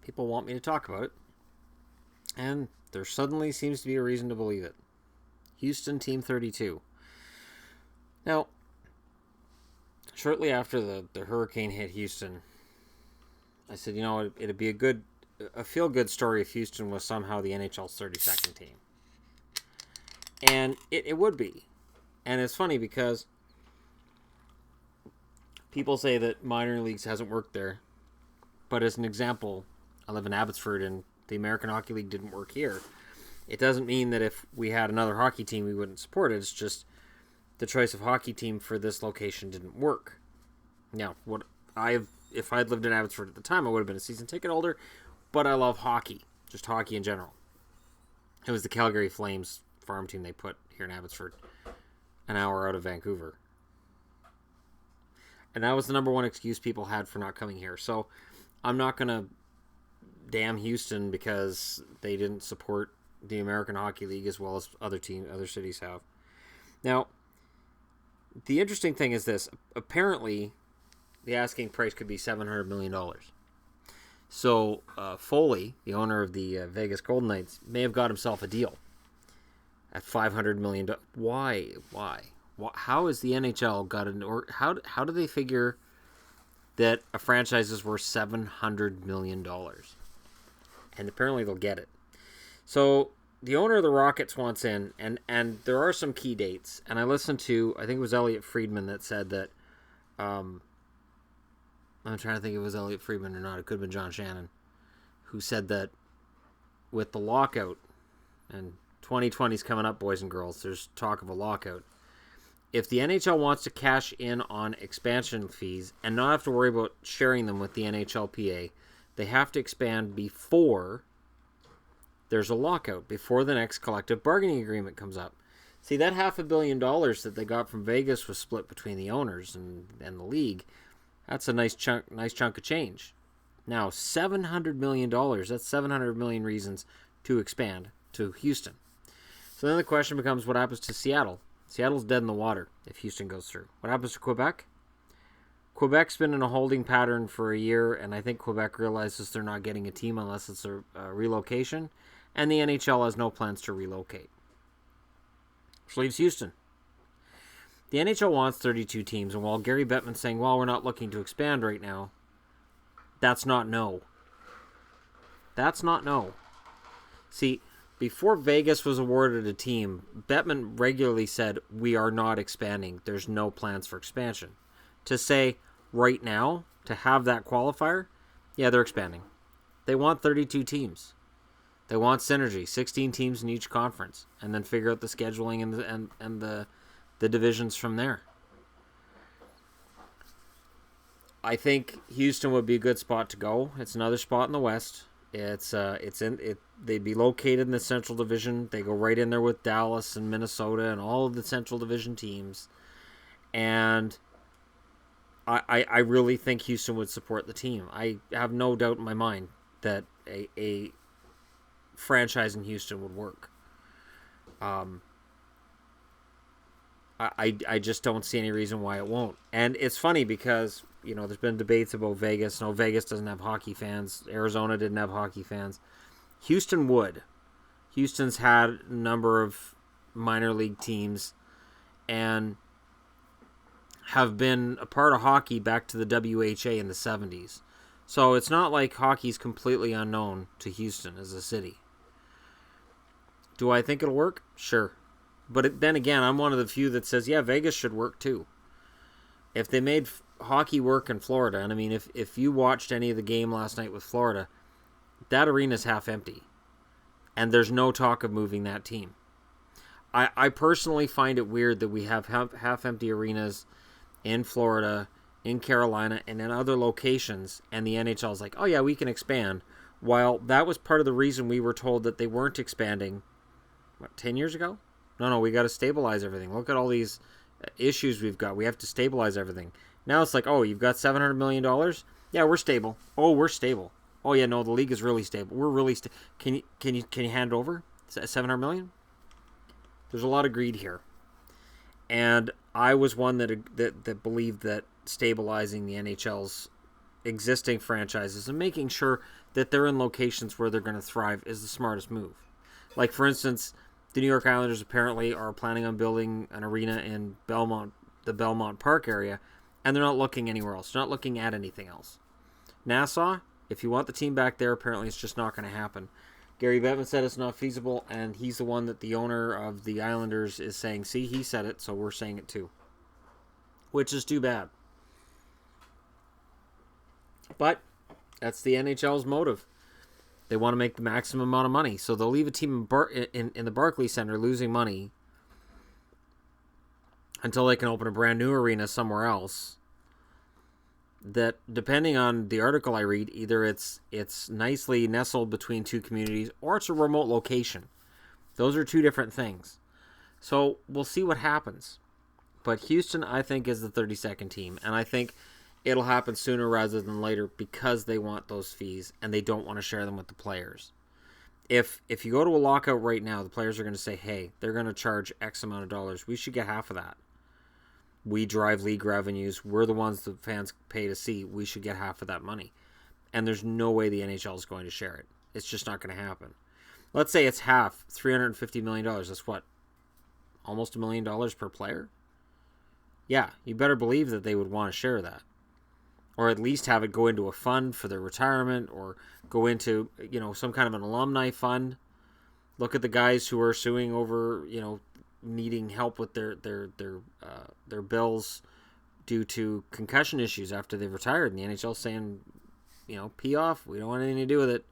People want me to talk about it. And there suddenly seems to be a reason to believe it. Houston Team 32. Now, shortly after the hurricane hit Houston, I said, it'd be a feel-good story if Houston was somehow the NHL's 32nd team. And it would be. And it's funny because people say that minor leagues hasn't worked there. But as an example, I live in Abbotsford and the American Hockey League didn't work here. It doesn't mean that if we had another hockey team, we wouldn't support it. It's just the choice of hockey team for this location didn't work. Now, if I'd lived in Abbotsford at the time, I would have been a season ticket holder. But I love hockey, just hockey in general. It was the Calgary Flames farm team they put here in Abbotsford, an hour out of Vancouver. And that was the number one excuse people had for not coming here. So I'm not going to damn Houston because they didn't support the American Hockey League as well as other cities have. Now, the interesting thing is this. Apparently, the asking price could be $700 million. So, Foley, the owner of the Vegas Golden Knights, may have got himself a deal at $500 million. Why? How is the NHL got an... Or how do they figure that a franchise is worth $700 million? And apparently they'll get it. So the owner of the Rockets wants in, and there are some key dates. And I listened to, I think it was Elliot Friedman that said that, I'm trying to think if it was Elliot Friedman or not. It could have been John Shannon, who said that with the lockout, and 2020 is coming up, boys and girls, there's talk of a lockout. If the NHL wants to cash in on expansion fees and not have to worry about sharing them with the NHLPA, they have to expand before there's a lockout, before the next collective bargaining agreement comes up. See, that $500 million that they got from Vegas was split between the owners and the league. That's a nice chunk of change. Now, $700 million, that's 700 million reasons to expand to Houston. So then the question becomes, what happens to Seattle? Seattle's dead in the water if Houston goes through. What happens to Quebec? Quebec's been in a holding pattern for a year, and I think Quebec realizes they're not getting a team unless it's a relocation, and the NHL has no plans to relocate. Which leaves Houston. The NHL wants 32 teams, and while Gary Bettman's saying, well, we're not looking to expand right now, that's not no. That's not no. See, before Vegas was awarded a team, Bettman regularly said, we are not expanding. There's no plans for expansion. To say right now, to have that qualifier, yeah, they're expanding. They want 32 teams. They want synergy, 16 teams in each conference, and then figure out the scheduling and the divisions from there. I think Houston would be a good spot to go. It's another spot in the West. They'd be located in the Central Division. They go right in there with Dallas and Minnesota and all of the Central Division teams. And I really think Houston would support the team. I have no doubt in my mind that a franchise in Houston would work. I just don't see any reason why it won't. And it's funny because, there's been debates about Vegas. No, Vegas doesn't have hockey fans. Arizona didn't have hockey fans. Houston would. Houston's had a number of minor league teams and have been a part of hockey back to the WHA in the 70s. So it's not like hockey's completely unknown to Houston as a city. Do I think it'll work? Sure. But then again, I'm one of the few that says, yeah, Vegas should work too. If they made hockey work in Florida, and I mean, if you watched any of the game last night with Florida, that arena's half empty. And there's no talk of moving that team. I personally find it weird that we have half empty arenas in Florida, in Carolina, and in other locations, and the NHL is like, oh yeah, we can expand. While that was part of the reason we were told that they weren't expanding, 10 years ago? No, we got to stabilize everything. Look at all these issues we've got. We have to stabilize everything. Now it's like, oh, you've got $700 million? Yeah, we're stable. Oh, we're stable. Oh, yeah, no, the league is really stable. We're really stable. Can you hand it over? $700 million? There's a lot of greed here. And I was one that believed that stabilizing the NHL's existing franchises and making sure that they're in locations where they're going to thrive is the smartest move. Like, for instance, the New York Islanders apparently are planning on building an arena in the Belmont Park area, and they're not looking anywhere else. They're not looking at anything else. Nassau, if you want the team back there, apparently it's just not going to happen. Gary Bettman said it's not feasible, and he's the one that the owner of the Islanders is saying, see, he said it, so we're saying it too. Which is too bad. But that's the NHL's motive. They want to make the maximum amount of money. So they'll leave a team in the Barclays Center losing money until they can open a brand new arena somewhere else. That, depending on the article I read, either it's nicely nestled between two communities or it's a remote location. Those are two different things. So we'll see what happens. But Houston, I think, is the 32nd team. And I think it'll happen sooner rather than later because they want those fees and they don't want to share them with the players. If you go to a lockout right now, the players are going to say, hey, they're going to charge X amount of dollars. We should get half of that. We drive league revenues. We're the ones the fans pay to see. We should get half of that money. And there's no way the NHL is going to share it. It's just not going to happen. Let's say it's half, $350 million. That's what? Almost $1 million per player? Yeah, you better believe that they would want to share that. Or at least have it go into a fund for their retirement, or go into, some kind of an alumni fund. Look at the guys who are suing over, needing help with their bills due to concussion issues after they've retired, and the NHL saying, pee off, we don't want anything to do with it.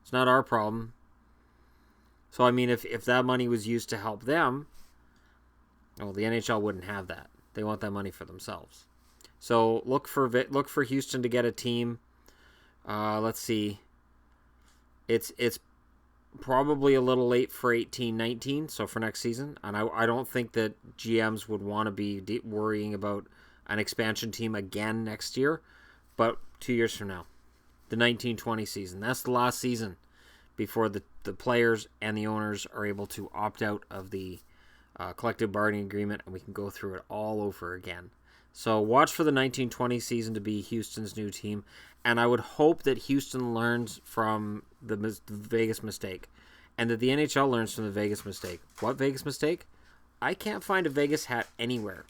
It's not our problem. So, I mean, if that money was used to help them, well, the NHL wouldn't have that. They want that money for themselves. So look for Houston to get a team. Let's see. It's probably a little late for 18-19, so for next season. And I don't think that GMs would want to be worrying about an expansion team again next year. But 2 years from now, the 19-20 season. That's the last season before the players and the owners are able to opt out of the collective bargaining agreement, and we can go through it all over again. So watch for the 19-20 season to be Houston's new team, and I would hope that Houston learns from the Vegas mistake, and that the NHL learns from the Vegas mistake. What Vegas mistake? I can't find a Vegas hat anywhere.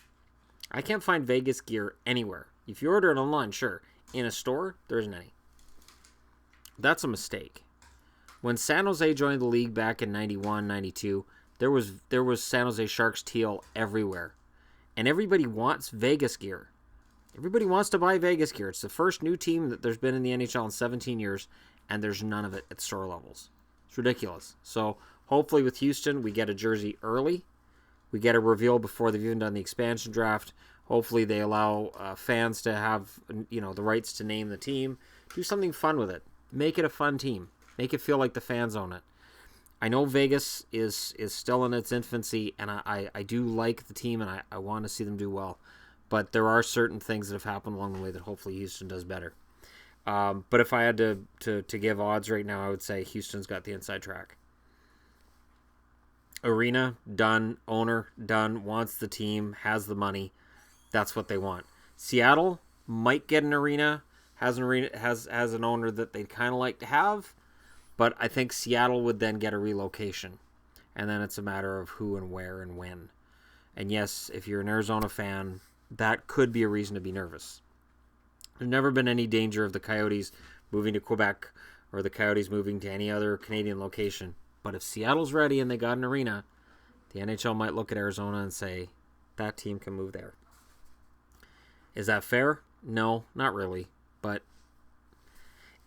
I can't find Vegas gear anywhere. If you order it online, sure. In a store, there isn't any. That's a mistake. When San Jose joined the league back in 91, 92, there was San Jose Sharks teal everywhere. And everybody wants Vegas gear. Everybody wants to buy Vegas gear. It's the first new team that there's been in the NHL in 17 years, and there's none of it at store levels. It's ridiculous. So hopefully with Houston, we get a jersey early. We get a reveal before they've even done the expansion draft. Hopefully they allow fans to have the rights to name the team. Do something fun with it. Make it a fun team. Make it feel like the fans own it. I know Vegas is still in its infancy, and I do like the team, and I want to see them do well. But there are certain things that have happened along the way that hopefully Houston does better. But if I had to give odds right now, I would say Houston's got the inside track. Arena, done. Owner, done. Wants the team, has the money. That's what they want. Seattle might get an arena, has an owner that they'd kind of like to have. But I think Seattle would then get a relocation. And then it's a matter of who and where and when. And yes, if you're an Arizona fan, that could be a reason to be nervous. There's never been any danger of the Coyotes moving to Quebec or the Coyotes moving to any other Canadian location. But if Seattle's ready and they got an arena, the NHL might look at Arizona and say, that team can move there. Is that fair? No, not really. But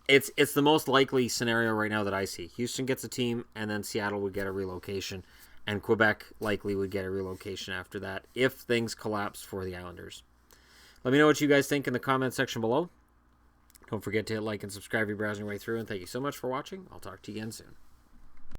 it's the most likely scenario right now that I see. Houston gets a team, and then Seattle would get a relocation, and Quebec likely would get a relocation after that if things collapse for the Islanders. Let me know what you guys think in the comment section below. Don't forget to hit like and subscribe if you're browsing your way through, and thank you so much for watching. I'll talk to you again soon.